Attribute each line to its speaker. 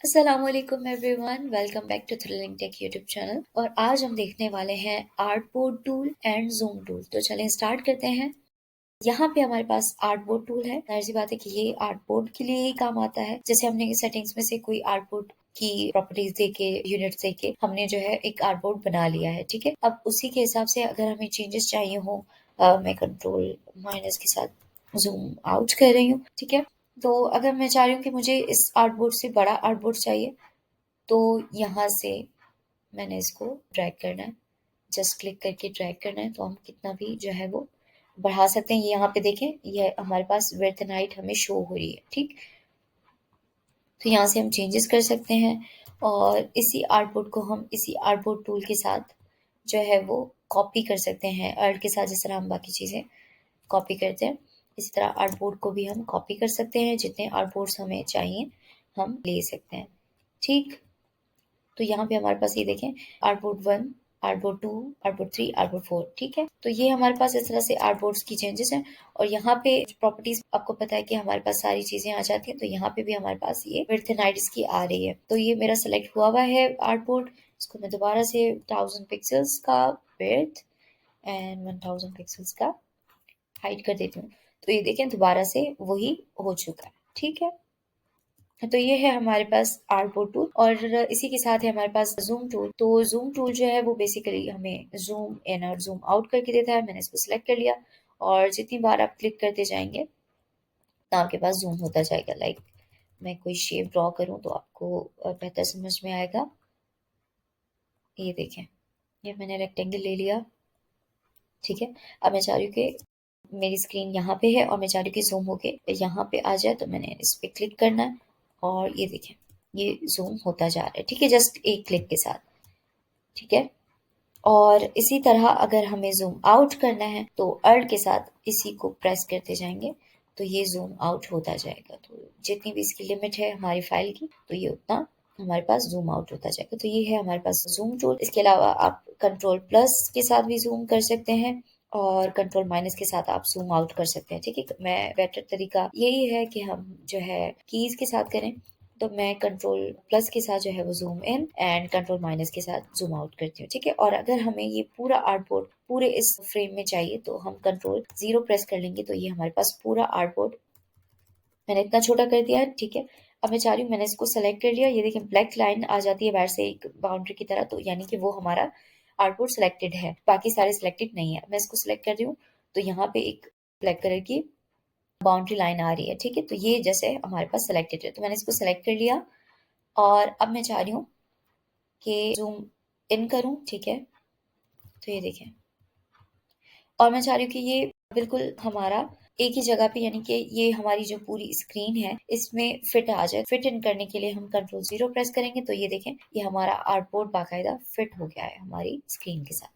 Speaker 1: अस्सलामुअलैकुम everyone, welcome back to thrilling tech YouTube channel. और आज हम देखने वाले हैं artboard tool and zoom tool. तो चलें स्टार्ट करते हैं। यहाँ पे हमारे पास आर्टबोर्ड टूल है। जाहिर सी बात है कि ये आर्टबोर्ड के लिए ही काम आता है। जैसे हमने सेटिंग्स में से कोई आर्टबोर्ड की प्रॉपर्टीज देके, यूनिट्स देके हमने जो है एक आर्टबोर्ड बना लिया है। ठीक है, अब उसी के हिसाब से अगर हमें चेंजेस चाहिए हो, मैं कंट्रोल माइनस के साथ जूम आउट कर रही हूँ। ठीक है, तो अगर मैं चाह रही हूँ कि मुझे इस आर्टबोर्ड से बड़ा आर्टबोर्ड चाहिए, तो यहाँ से मैंने इसको ड्रैग करना है। जस्ट क्लिक करके ड्रैग करना है, तो हम कितना भी जो है वो बढ़ा सकते हैं। ये यहाँ पे देखें, ये हमारे पास विड्थ एंड हाइट हमें शो हो रही है। ठीक, तो यहाँ से हम चेंजेस कर सकते हैं और इसी आर्टबोर्ड को हम इसी आर्टबोर्ड टूल के साथ जो है वो कॉपी कर सकते हैं। अर्ट के साथ जिस तरह हम बाकी चीज़ें कॉपी करते हैं, इसी तरह आर्टबोर्ड को भी हम कॉपी कर सकते हैं। जितने आर्टबोर्ड्स हमें चाहिए हम ले सकते हैं। ठीक, तो यहाँ पे हमारे पास ये देखें, आर्टबोर्ड 1, आर्टबोर्ड 2, आर्टबोर्ड 3, आर्टबोर्ड 4। ठीक है, तो ये हमारे पास इस तरह से आर्टबोर्ड्स की चेंजेस हैं। और यहाँ पे प्रॉपर्टीज आपको पता है कि हमारे पास सारी चीजें आ जाती हैं। तो यहाँ पे भी हमारे पास ये विड्थ एंड हाइट इसकी आ रही है। तो ये मेरा सेलेक्ट हुआ है आर्टबोर्ड। इसको मैं दोबारा से 1000 पिक्सल्स का विड्थ एंड 1000 पिक्सल्स का हाइट कर देती हूँ। तो ये देखें, दोबारा से वही हो चुका है। ठीक है, तो ये है हमारे पास आर्टबोर्ड टूल और इसी के साथ है हमारे पास जूम टूल। तो जूम टूल जो है वो बेसिकली हमें जूम इन और जूम आउट करके देता है। मैंने इसको सिलेक्ट कर लिया और जितनी बार आप क्लिक करते जाएंगे तो आपके पास जूम होता जाएगा। लाइक मैं कोई शेप ड्रॉ करूँ तो आपको बेहतर समझ में आएगा। ये देखें, ये मैंने रेक्टेंगल ले लिया। ठीक है, अब मैं चाह रही हूँ कि मेरी स्क्रीन यहाँ पे है और मैं चाह रही हूँ कि जूम होके यहाँ पे आ जाए। तो मैंने इस पे क्लिक करना है और ये देखें, ये जूम होता जा रहा है। ठीक है, जस्ट एक क्लिक के साथ। ठीक है, और इसी तरह अगर हमें जूम आउट करना है तो अल्ट के साथ इसी को प्रेस करते जाएंगे तो ये जूम आउट होता जाएगा। तो जितनी भी इसकी लिमिट है हमारी फाइल की, तो ये उतना हमारे पास जूम आउट होता जाएगा। तो ये है हमारे पास जूम टूल। इसके अलावा आप कंट्रोल प्लस के साथ भी जूम कर सकते हैं और कंट्रोल माइनस के साथ आप जूम आउट कर सकते हैं। ठीक है, मैं बेटर तरीका यही है कि हम जो है कीज के साथ करें। तो मैं कंट्रोल प्लस के साथ जो है वो zoom in and control minus के साथ जूम आउट करती हूँ। ठीक है, और अगर हमें ये पूरा आर्टबोर्ड पूरे इस फ्रेम में चाहिए तो हम कंट्रोल 0 प्रेस कर लेंगे। तो ये हमारे पास पूरा आर्टबोर्ड मैंने इतना छोटा कर दिया है। ठीक है, अब मैं चाह रही हूँ, मैंने इसको सेलेक्ट कर लिया। ये देखिए, ब्लैक लाइन आ जाती है बाहर से एक बाउंड्री की तरह, तो यानी कि वो हमारा आर्टबोर्ड सेलेक्टेड है। बाकी सारे सेलेक्टेड नहीं है। मैं इसको सेलेक्ट कर रही हूँ तो यहाँ पे एक ब्लैक कलर की बाउंड्री लाइन आ रही है। ठीक है, तो ये जैसे हमारे पास सेलेक्टेड है। तो मैंने इसको सेलेक्ट कर लिया और अब मैं चाह रही हूँ कि जूम इन करूँ। ठीक है, तो ये देखें, और मैं चाह रही हूँ कि ये बिल्कुल हमारा एक ही जगह पे, यानी कि ये हमारी जो पूरी स्क्रीन है इसमें फिट आ जाए। फिट इन करने के लिए हम कंट्रोल 0 प्रेस करेंगे तो ये देखें, ये हमारा आर्टबोर्ड बाकायदा फिट हो गया है हमारी स्क्रीन के साथ।